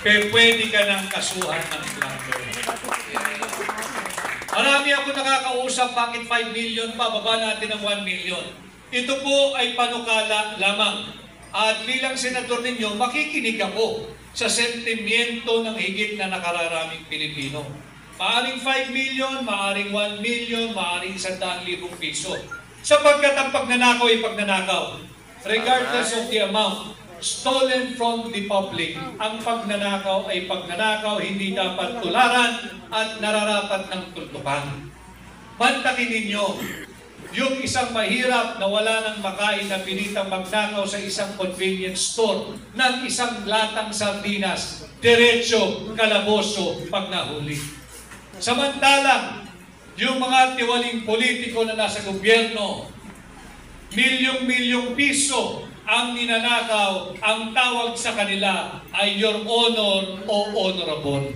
pwede ka ng kasuhan ng plunder. Marami ako nakakausap, bakit 5 million pa, baba natin ng 1 million. Ito po ay panukala lamang. At bilang senador ninyo, makikinig ako sa sentimiento ng higit na nakararaming Pilipino. Maaring 5 million, maaring 1 million, maaring 100,000 piso. Sapagkat ang pagnanakaw ay pagnanakaw. Regardless of the amount stolen from the public, ang pagnanakaw ay pagnanakaw, hindi dapat tularan at nararapat ng tultukan. Mantakin ninyo, yung isang mahirap na wala nang makain na pinitang magnakaw sa isang convenience store ng isang latang sardinas, diretso, kalaboso, pag nahuli. Samantalang, yung mga tiwaling politiko na nasa gobyerno, milyong-milyong piso ang ninanakaw, ang tawag sa kanila ay Your Honor o Honorable.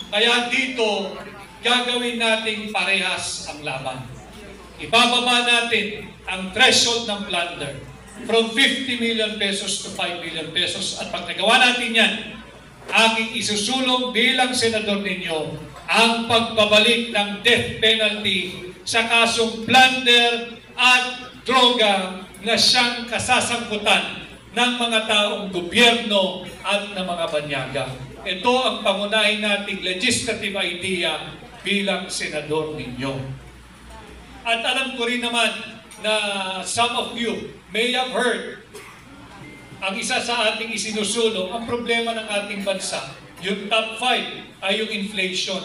Kaya dito, gagawin nating parehas ang laban. Ibababa natin ang threshold ng plunder from 50 million pesos to 5 million pesos. At pag nagawa natin yan, aking isusulong bilang senador ninyo ang pagbabalik ng death penalty sa kasong plunder at droga na siyang kasasangkutan ng mga taong gobyerno at ng mga banyaga. Ito ang pangunahin nating legislative idea bilang senador ninyo. At alam ko rin naman na some of you may have heard ang isa sa ating isinusulong, ang problema ng ating bansa, yung top 5 ay yung inflation.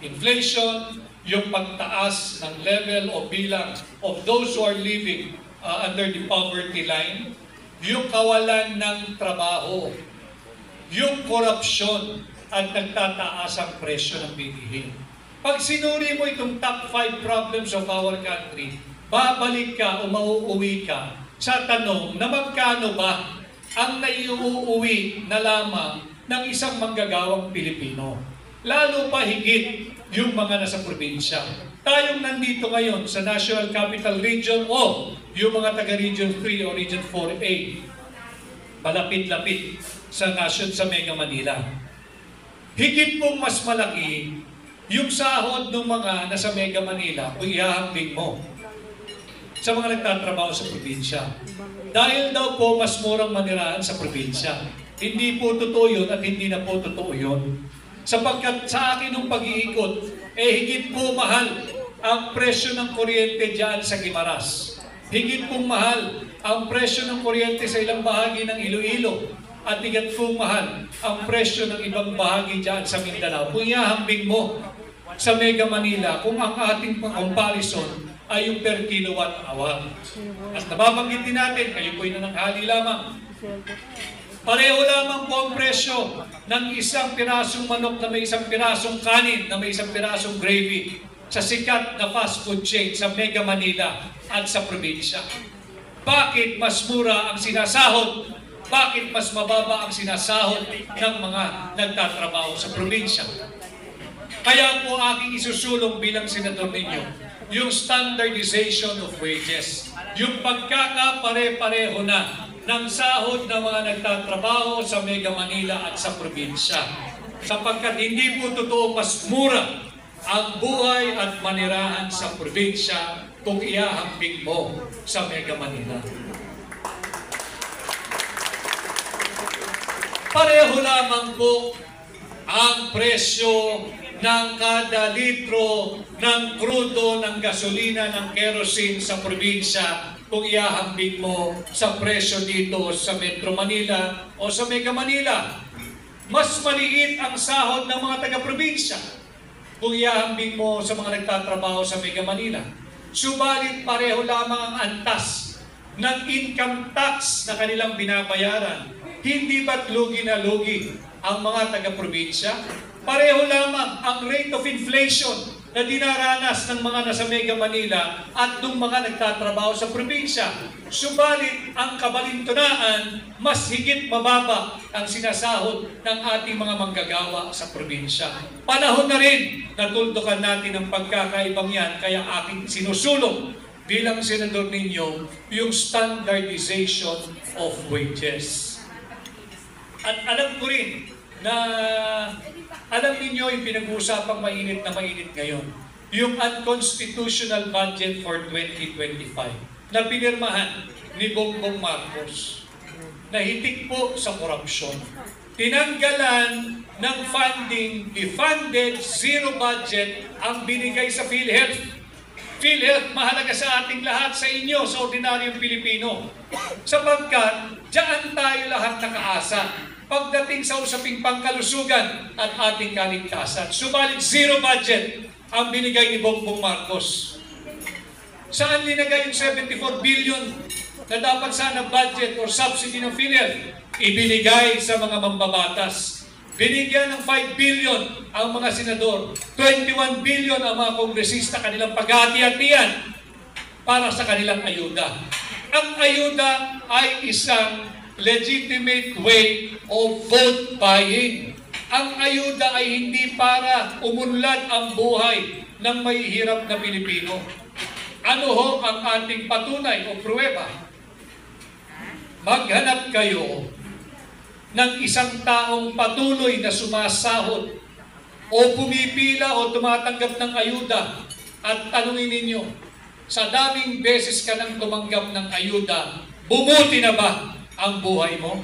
Inflation, yung pagtaas ng level o bilang of those who are living under the poverty line, yung kawalan ng trabaho, yung korupsyon at nagtataas ang presyo ng bilihin. Pag sinuri mo itong top 5 problems of our country, babalik ka o mauuwi ka sa tanong na magkano ba ang naiuuwi na lamang ng isang manggagawang Pilipino. Lalo pa higit yung mga nasa probinsya. Tayong nandito ngayon sa National Capital Region o yung mga taga-Region 3 o Region 4A, malapit-lapit sa Mega Manila. Higit pong mas malaki yung sahod ng mga nasa Mega Manila kung ihahambing mo sa mga nagtatrabaho sa probinsya. Dahil daw po mas murang manirahan sa probinsya. Hindi po totoo yun at hindi na po totoo yun. Sapagkat sa akin ng pag-iikot, higit po mahal ang presyo ng kuryente dyan sa Guimaras. Higit pong mahal ang presyo ng kuryente sa ilang bahagi ng Iloilo. At higit pong mahal ang presyo ng ibang bahagi dyan sa Mindanao. Kung ihahambing mo sa Mega Manila, kung ang ating comparison ay yung per kilowatt hour. At nababanggit din natin, kayo po'y nananghali lamang. Pareho lamang po ang presyo ng isang pirasong manok na may isang pirasong kanin, na may isang pirasong gravy sa sikat na fast food chain sa Mega Manila at sa probinsya. Bakit mas mura ang sinasahod? Bakit mas mababa ang sinasahod ng mga nagtatrabaho sa probinsya? Kaya po aking isusulong bilang senador ninyo, yung standardization of wages, yung pagkakapare-pareho na ng sahod ng mga nagtatrabaho sa Mega Manila at sa probinsya. Sapagkat hindi po totoo mas mura ang buhay at manirahan sa probinsya kung ihahambing mo sa Mega Manila. Pareho lamang po ang presyo ng kada litro ng krudo, ng gasolina, ng kerosene sa probinsya kung ihahambing mo sa presyo dito sa Metro Manila o sa Mega Manila. Mas maliit ang sahod ng mga taga-probinsya kung ihahambing mo sa mga nagtatrabaho sa Mega Manila. Subalit pareho lamang ang antas ng income tax na kanilang binabayaran. Hindi ba't lugi na lugi ang mga taga-probinsya? Pareho lamang ang rate of inflation na dinaranas ng mga nasa Mega Manila at ng mga nagtatrabaho sa probinsya. Subalit, ang kabalintunaan, mas higit mababa ang sinasahod ng ating mga manggagawa sa probinsya. Panahon na rin na tuldukan natin ang pagkakaibang yan, kaya aking sinusulong bilang senador ninyo yung standardization of wages. At alam ko rin na alam ninyo yung pinag-uusapang mainit na mainit ngayon. Yung unconstitutional budget for 2025 na pinirmahan ni Bongbong Marcos na hitik po sa korupsyon. Tinanggalan ng funding, defunded, zero budget ang binigay sa PhilHealth. PhilHealth mahalaga sa ating lahat, sa inyo, sa ordinaryong Pilipino. Sapagkat diyan tayo lahat nakaasa pagdating sa usaping pangkalusugan at ating kaligtasan. Subalit zero budget ang binigay ni Bongbong Marcos. Saan linagay yung 74 billion na dapat sana budget or subsidy ng PhilHealth? Ibinigay sa mga mambabatas. Binigyan ng 5 billion ang mga senador, 21 billion ang mga kongresista, kanilang paghati-hatian para sa kanilang ayuda. Ang ayuda ay isang legitimate way of vote buying. Ang ayuda ay hindi para umunlad ang buhay ng may hirap na Pilipino. Ano ho ang ating patunay o pruweba? Maghanap kayo ng isang taong patuloy na sumasahod o pumipila o tumatanggap ng ayuda at tanungin ninyo, sa daming beses ka nang tumanggap ng ayuda, bumuti na ba ang buhay mo?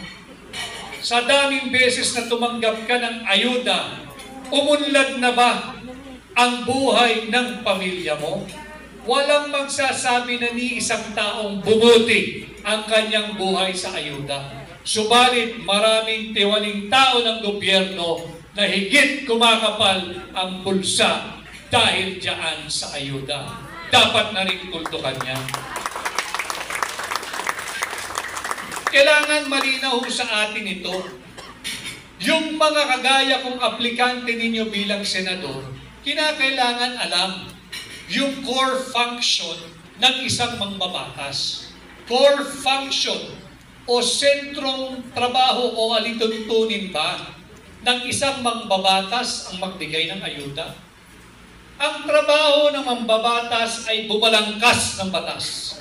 Sa daming beses na tumanggap ka ng ayuda, umunlad na ba ang buhay ng pamilya mo? Walang magsasabi na ni isang taong bumuti ang kanyang buhay sa ayuda. Subalit maraming tiwaling tao ng gobyerno na higit kumakapal ang bulsa dahil diyan sa ayuda. Dapat na rin tultukan niya. Kailangan malinaw sa atin ito. Yung mga kagaya kong aplikante ninyo bilang senador, kinakailangan alam yung core function ng isang mambabatas. Core function o sentrong trabaho o alituntunin ba ng isang mambabatas ang magbigay ng ayuda? Ang trabaho ng mambabatas ay bumalangkas ng batas.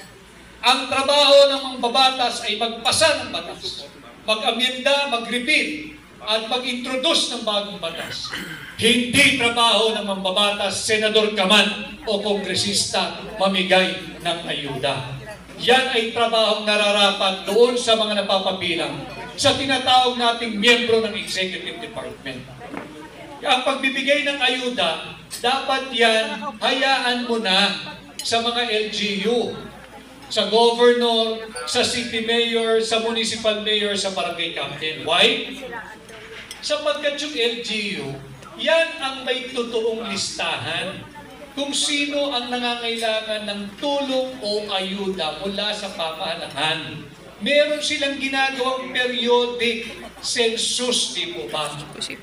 Ang trabaho ng mambabatas ay magpasa ng batas, mag-amyenda, mag-repeal, at mag-introduce ng bagong batas. Hindi trabaho ng mambabatas, senador ka man o kongresista, mamigay ng ayuda. Yan ay trabahong nararapat doon sa mga napapabilang sa tinatawag nating miyembro ng Executive Department. Ang pagbibigay ng ayuda, dapat yan, hayaan mo na sa mga LGU, sa governor, sa city mayor, sa municipal mayor, sa barangay captain. Why? Sapagkat yung LGU, yan ang may totoong listahan kung sino ang nangangailangan ng tulong o ayuda mula sa pamahalaan. Meron silang ginagawang periodic census, di po ba?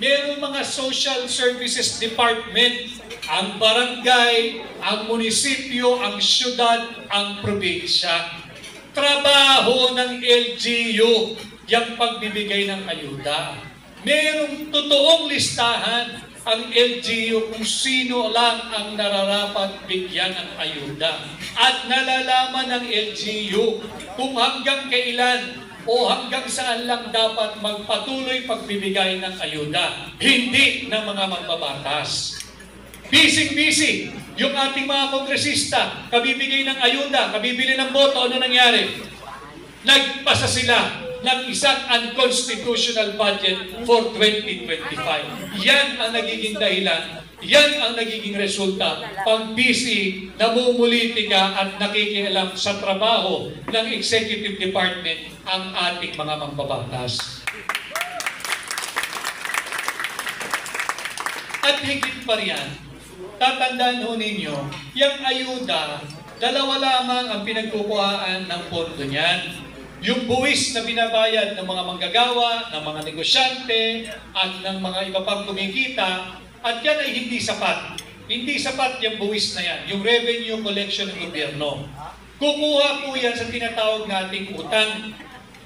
Meron mga social services department, ang barangay, ang munisipyo, ang syudad, ang probinsya. Trabaho ng LGU yung pagbibigay ng ayuda. Merong totoong listahan ang LGU kung sino lang ang nararapat bigyan ng ayuda. At nalalaman ng LGU kung hanggang kailan o hanggang saan lang dapat magpatuloy pagbibigay ng ayuda. Hindi ng mga magbabatas. Busy yung ating mga kongresista, kabibigay ng ayuda, kabibili ng boto, ano nangyari? Nagpasa sila ng isang unconstitutional budget for 2025. Yan ang nagiging dahilan, yan ang nagiging resulta pag busy, namumulitika at nakikialam sa trabaho ng Executive Department ang ating mga mambabatas. At higit pa riyan, tatandaan ho ninyo, yung ayuda, dalawa lamang ang pinagkukuhaan ng pondo niyan. Yung buwis na binabayad ng mga manggagawa, ng mga negosyante, at ng mga iba pang kumikita, at yan ay hindi sapat. Hindi sapat yung buwis na yan, yung revenue collection ng gobyerno. Kukuha po yan sa tinatawag nating utang.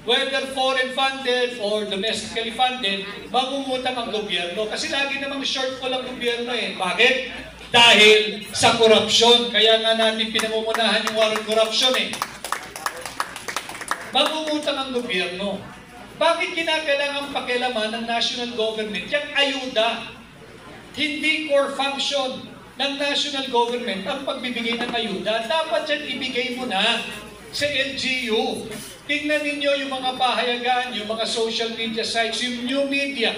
Whether foreign funded or domestically funded, mangungutang ang gobyerno. Kasi lagi namang shortfall ang gobyerno eh. Bakit? Dahil sa korupsyon. Kaya nga natin pinangungunahan yung war on corruption eh. Mangungutang ang gobyerno. Bakit kinakailangan pakialaman ng national government yung ayuda? Hindi core function ng national government ang pagbibigay ng ayuda. Dapat yan ibigay mo na sa LGU. Tingnan ninyo yung mga pahayagan, yung mga social media sites, yung new media.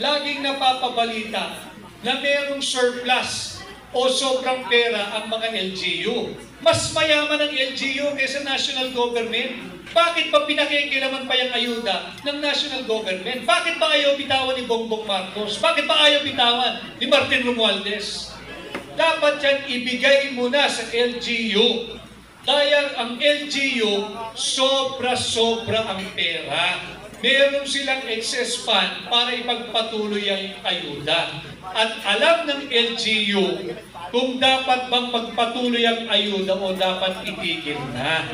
Laging napapabalita na merong surplus o sobrang pera ang mga LGU. Mas mayaman ang LGU kaysa national government. Bakit pa pinakikilaman pa yung ayuda ng national government? Bakit pa ayaw bitawan ni Bongbong Marcos? Bakit pa ayaw bitawan ni Martin Romualdez? Dapat yan ibigay mo na sa LGU. Dahil ang LGU, sobra-sobra ang pera. Meron silang excess fund para ipagpatuloy ang ayuda. At alam ng LGU kung dapat bang magpatuloy ang ayuda o dapat itigil na.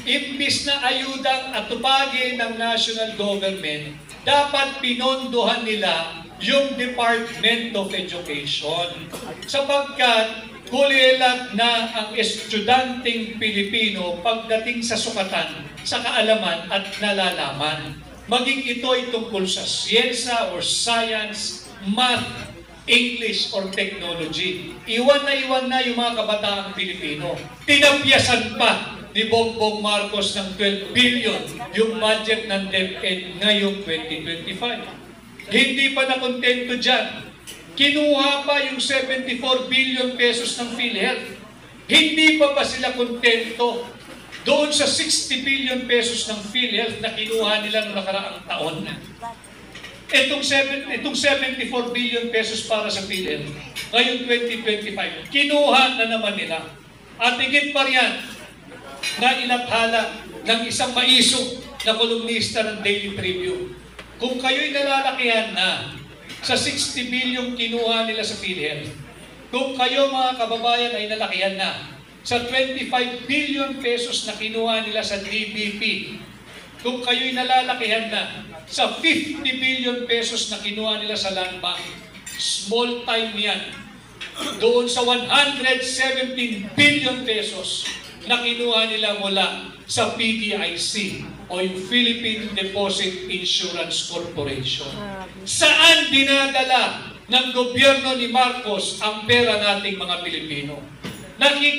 Imbis na ayudang atupagin ng national government, dapat pinondohan nila yung Department of Education. Sapagkat kulilat na ang estudyanteng Pilipino pagdating sa sukatan, sa kaalaman at nalalaman. Maging ito ay tungkol sa siyensa or science, math, English or technology. Iwan na yung mga kabataang Pilipino. Tinapyasan pa ni Bongbong Marcos ng 12 billion yung budget ng DepEd ngayong 2025. Hindi pa nakontento dyan. Kinuha pa yung 74 billion pesos ng PhilHealth. Hindi pa ba sila kontento doon sa 60 billion pesos ng PhilHealth na kinuha nila noong nakaraang taon? Itong 74 billion pesos para sa PhilHealth, ngayong 2025, kinuha na naman nila. At higit pa riyan, na inathala ng isang maisog na kolumnista ng Daily Tribune. Kung kayo'y nalalakihan na sa 60 billion kinuha nila sa PhilHealth, kung kayo mga kababayan ay nalakihan na sa 25 billion pesos na kinuha nila sa DBP, kung kayo'y nalalakihan na sa 50 billion pesos na kinuha nila sa Land Bank, small time yan. Doon sa 117 billion pesos na kinuha nila mula sa PDIC o yung Philippine Deposit Insurance Corporation. Saan dinadala ng gobyerno ni Marcos ang pera nating mga Pilipino?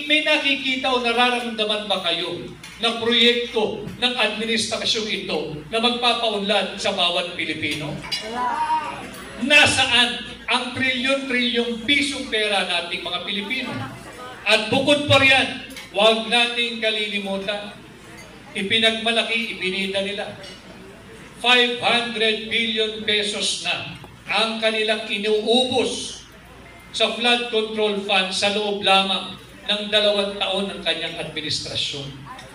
May nakikita o nararamdaman ba kayo na proyekto ng administrasyong ito na magpapaunlad sa bawat Pilipino? Nasaan ang trilyon-trilyong pisong pera nating mga Pilipino? At bukod pa riyan, huwag nating kalilimutan, ipinagmalaki, ibinida nila. 500 billion pesos na ang kanilang inuubos sa flood control fund sa loob lamang ng 2 taon ng kanyang administrasyon.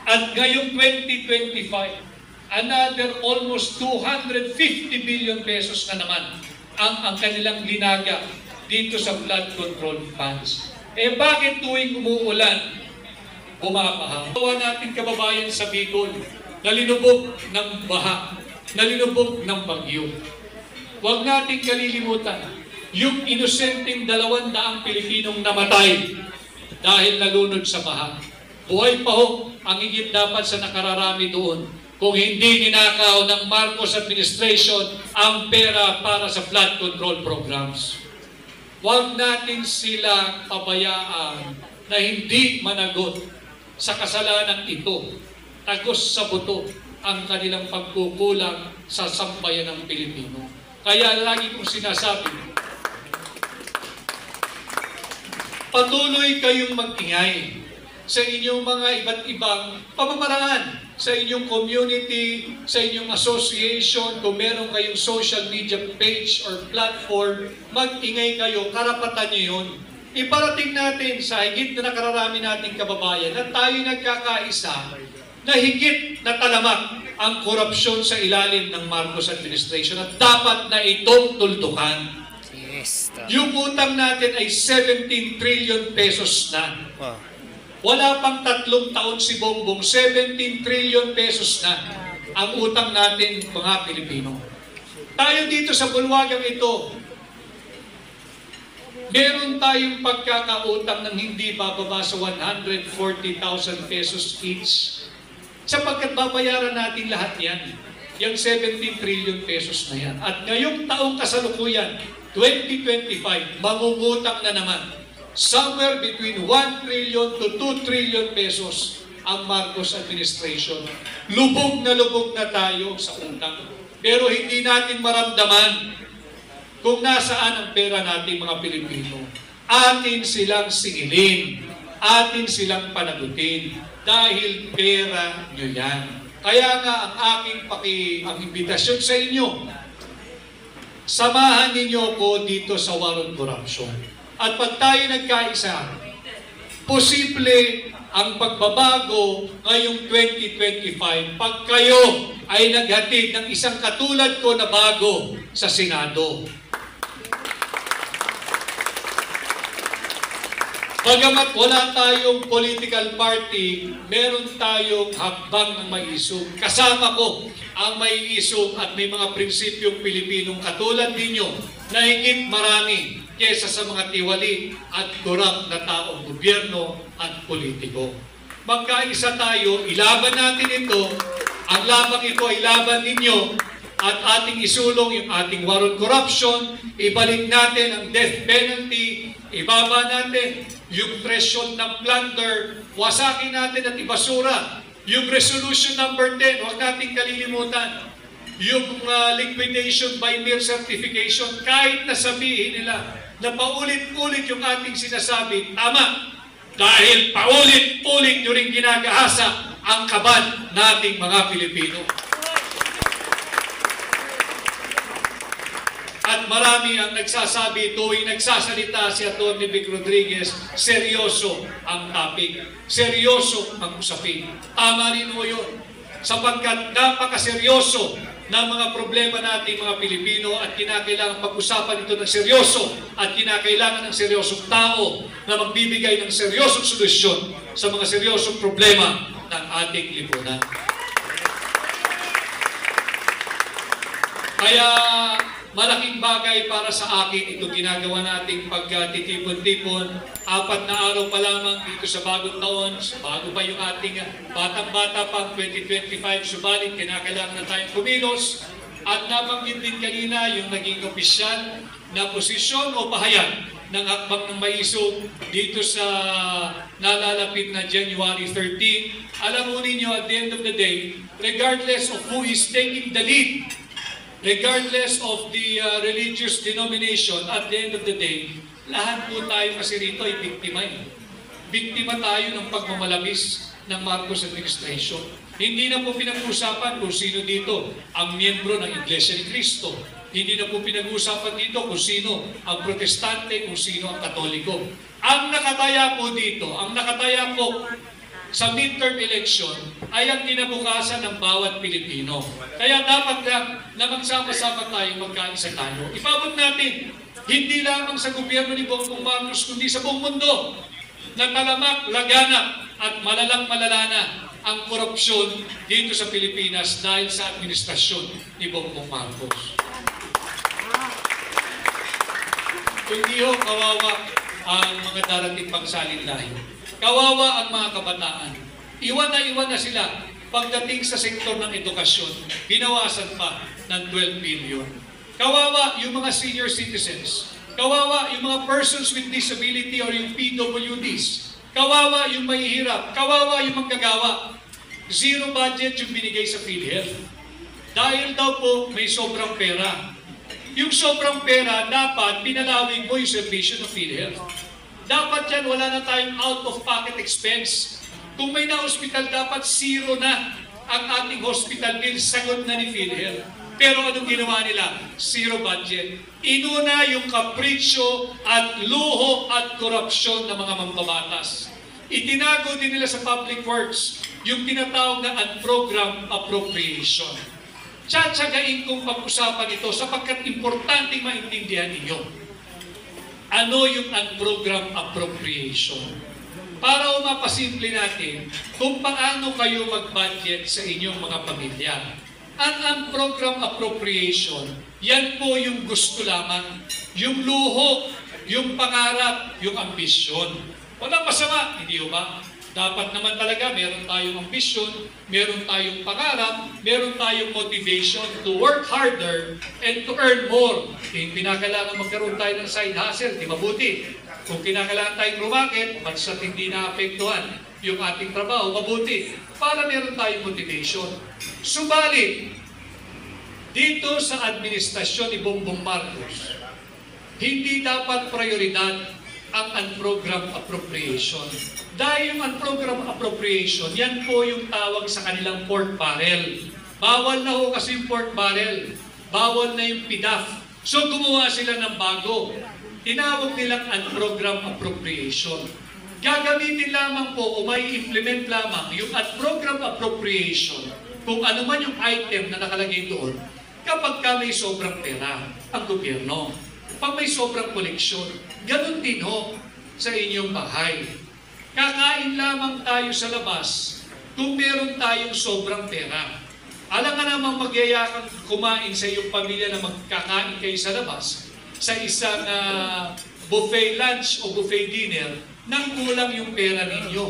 At ngayong 2025, another almost 250 billion pesos na naman ang kanilang linaga dito sa flood control funds. Eh bakit tuwing umuulan, bumabaha? Tawa natin kababayan sa Bicol, nalinubog ng baha, nalinubog ng bagyo. Huwag natin kalilimutan yung inosenteng 200 Pilipinong namatay dahil nalunod sa baha. Buhay pa ho ang higit dapat sa nakararami doon kung hindi ninakaw ng Marcos administration ang pera para sa flood control programs. Huwag natin sila pabayaan na hindi managot sa kasalanan ito. Tagos sa buto ang kanilang pagkukulang sa sambayan ng Pilipino. Kaya lagi kong sinasabi, patuloy kayong mag-ingay sa inyong mga iba't ibang pamamaraan, sa inyong community, sa inyong association, kung meron kayong social media page or platform, mag-ingay kayo, karapatan nyo yun. Iparating natin sa higit na nakararami nating kababayan na tayo nagkakaisa na higit na talamak ang korupsyon sa ilalim ng Marcos administration at dapat na itong tuldukan. Yung utang natin ay 17 trillion pesos na. Wala pang 3 taon si Bongbong, 17 trillion pesos na ang utang natin mga Pilipino. Tayo dito sa bulwagang ito, meron tayong pagkakautang ng hindi bababa sa 140,000 pesos each. Sapagkat babayaran natin lahat yan. yung 17 trillion pesos na yan. At ngayong taong kasalukuyan, 2025, mangungutang na naman. Somewhere between 1 trillion to 2 trillion pesos ang Marcos administration. Lubog na tayo sa utang. Pero hindi natin maramdaman kung nasaan ang pera nating mga Pilipino. Atin silang singilin, atin silang panagutin, dahil pera nyo yan. Kaya nga ang ang imbitasyon sa inyo, samahan ninyo ko dito sa war on corruption. At pag tayo nagkaisa, posible ang pagbabago ngayong 2025 pag kayo ay naghatid ng isang katulad ko na bago sa Senado. Bagamat wala tayong political party, meron tayong hakbang ng maiisog. Kasama ko ang maiisog at may mga prinsipyong Pilipinong katulad ninyo na higit marami kesa sa mga tiwali at korap na taong gobyerno at politiko. Magkaisa tayo, ilaban natin ito. Ang labang ito ay laban ninyo at ating isulong yung ating war on corruption, ibalik natin ang death penalty, ibaba natin yung threshold ng plunder, wasakin natin at ibasura. Yung resolution number 10, huwag nating kalilimutan. Yung liquidation by mere certification, kahit na sabihin nila na paulit-ulit yung ating sinasabi, tama. Dahil paulit-ulit nyo rin ginagahasa ang kaban nating mga Pilipino. At marami ang nagsasabi tuwing nagsasalita si Atty. Vic Rodriguez, seryoso ang topic, seryoso ang usapin. Tama rin mo yun, sapagkat napakaseryoso ng mga problema nating mga Pilipino at kinakailangan pag-usapan ito ng seryoso at kinakailangan ng seryosong tao na magbibigay ng seryosong solusyon sa mga seryosong problema ng ating lipunan. Kaya malaking bagay para sa akin ito ginagawa nating pagtitipon-tipon. 4 na araw pa lamang dito sa bagong taon, bago pa yung ating batang-bata pang 2025, subalit kinakailangan na tayong kumilos. At nabanggit din kanina yung naging opisyal na posisyon o pahayag ng hakbang ng maisog dito sa nalalapit na January 13. Alam mo ninyo, at the end of the day, regardless of who is taking the lead, regardless of the religious denomination, at the end of the day, lahat po tayo kasi rito ay biktima. Biktima tayo ng pagmamalabis ng Marcos administration. Hindi na po pinag-usapan kung sino dito ang miyembro ng Iglesia ni Cristo. Hindi na po pinag-usapan dito kung sino ang protestante, kung sino ang katoliko. Ang nakataya po dito, ang nakataya po sa midterm election ay ang kinabukasan ng bawat Pilipino. Kaya dapat na magsama-sama tayo, magkaisa tayo. Ipabot natin, hindi lamang sa gobyerno ni Bongbong Marcos, kundi sa buong mundo, na talamak, laganap, at malalang-malala na ang korupsyon dito sa Pilipinas dahil sa administrasyon ni Bongbong Marcos. Kundi ho, kawawa ang mga darating pangsalin lahi. Kawawa ang mga kabataan. Iwan na sila pagdating sa sektor ng edukasyon. Binawasan pa ng 12 billion. Kawawa yung mga senior citizens. Kawawa yung mga persons with disability or yung PWDs. Kawawa yung mahihirap. Kawawa yung manggagawa. Zero budget yung binigay sa PhilHealth. Dahil daw po may sobrang pera. Yung sobrang pera, dapat pinalawig mo yung servisyo ng PhilHealth. Dapat yan, wala na tayong out-of-pocket expense. Kung may na-hospital, dapat zero na ang ating hospital bill, sagot na ni PhilHealth. Pero anong ginawa nila? Zero budget. Inuna yung kapritsyo at luho at korupsyon ng mga mambabatas. Itinago din nila sa public works yung tinatawag na unprogrammed appropriation. Tsatsagain kong pag-usapan ito sapagkat importanteng maintindihan ninyo. Ano yung unprogrammed appropriation? Para mapasimple natin kung paano kayo mag-budget sa inyong mga pamilya. Ang unprogrammed appropriation, yan po yung gusto lamang, yung luho, yung pangarap, yung ambisyon. Walang masama, hindi ba? Dapat naman talaga meron tayong ambisyon, meron tayong pangarap, meron tayong motivation to work harder and to earn more. Kung kinakailangan magkaroon tayo ng side hustle, di mabuti. Kung kinakailangan tayong rumakit, basta't hindi naapektuhan yung ating trabaho, mabuti. Para meron tayong motivation. Subalit, dito sa administrasyon ni Bongbong Marcos, hindi dapat prioridad ang unprogrammed appropriation. Dahil yung unprogrammed appropriation, yan po yung tawag sa kanilang pork barrel. Bawal na ho kasi yung pork barrel. Bawal na yung PDAF. So gumawa sila ng bago. Tinawag nilang unprogrammed appropriation. Gagamitin lamang po o may implement lamang yung unprogrammed appropriation kung ano man yung item na nakalagay doon kapag ka may sobrang pera ang gobyerno. Pag may sobrang koleksyon, ganun din ho sa inyong bahay. Kakain lamang tayo sa labas kung meron tayong sobrang pera. Alam nga namang magyayakang kumain sa iyong pamilya na magkakain kayo sa labas sa isang buffet lunch o buffet dinner nang kulang yung pera ninyo.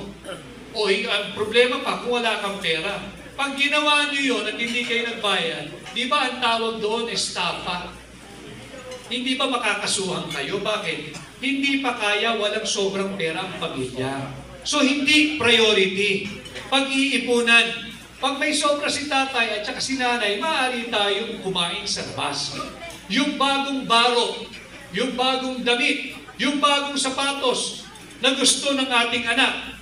O ang problema pa kung wala kang pera. Pag ginawa nyo yun at hindi kayo nagbayad, di ba ang tawag doon estafa? Hindi ba makakasuhan kayo? Bakit? Hindi pa kaya, walang sobrang pera ang pamilya. So, hindi priority. Pag-iipunan. Pag may sobra si tatay at saka si nanay, maaari tayong kumain sa labas. Yung bagong baro, yung bagong damit, yung bagong sapatos na gusto ng ating anak,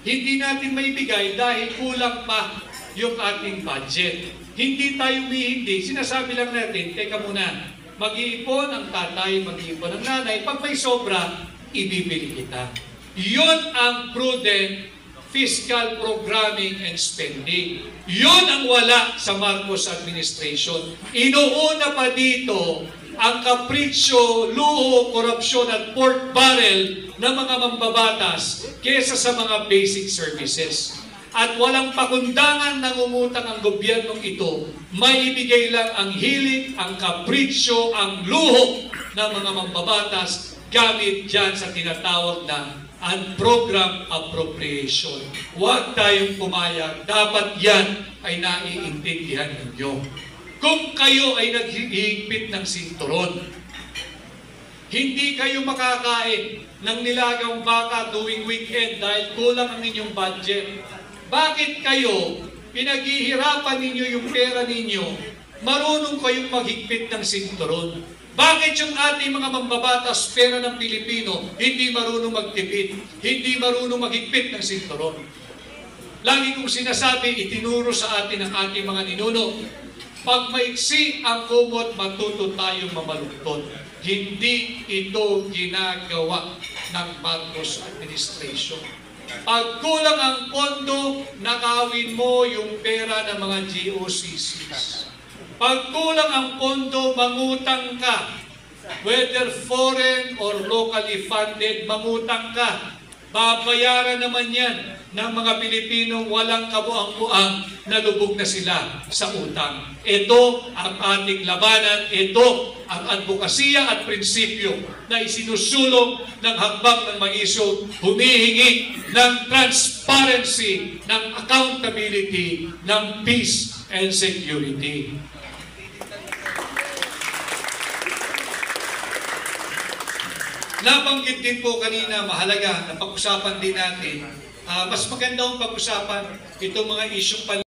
hindi natin maibigay dahil kulang pa yung ating budget. Hindi tayo humihindi. Sinasabi lang natin, teka muna, mag-iipon ang tatay, mag-iipon ang nanay. Pag may sobra, ibibili kita. Yun ang prudent fiscal programming and spending. Yun ang wala sa Marcos administration. Inuuna pa dito ang kapritsyo, luho, korupsyon at pork barrel ng mga mambabatas kesa sa mga basic services. At walang pakundangan ng umutang ang gobyernong ito, maibigay lang ang hilig, ang kapritsyo, ang luho ng mga mambabatas gamit dyan sa tinatawag na unprogrammed appropriation. Huwag tayong pumayag. Dapat yan ay naiintindihan ninyo. Kung kayo ay naghihigpit ng sinturon, hindi kayo makakain ng nilagang baka tuwing weekend dahil kulang ang inyong budget. Bakit kayo, pinaghihirapan ninyo yung pera ninyo, marunong kayong maghigpit ng sinturon? Bakit yung ating mga mambabatas, pera ng Pilipino, hindi marunong magtipid, hindi marunong maghigpit ng sinturon? Lagi kong sinasabi, itinuro sa atin ang ating mga ninuno, pag maiksi ang kumot, matuto tayong mamaluktot. Hindi ito ginagawa ng Marcos administration. Pag kulang ang pondo, nakawin mo yung pera ng mga GOCCs. Pag kulang ang pondo, mangutang ka. Whether foreign or locally funded, mangutang ka. Babayaran naman yan ng mga Pilipinong walang kabuang-buang na lubog na sila sa utang. Ito ang ating labanan. Ito ang advokasya at prinsipyo na isinusulong ng hakbang ng mag-isog, humihingi ng transparency, ng accountability, ng peace and security. Nabanggit din po kanina, mahalaga na pag-usapan din natin, mas magandang pag-usapan itong mga isyong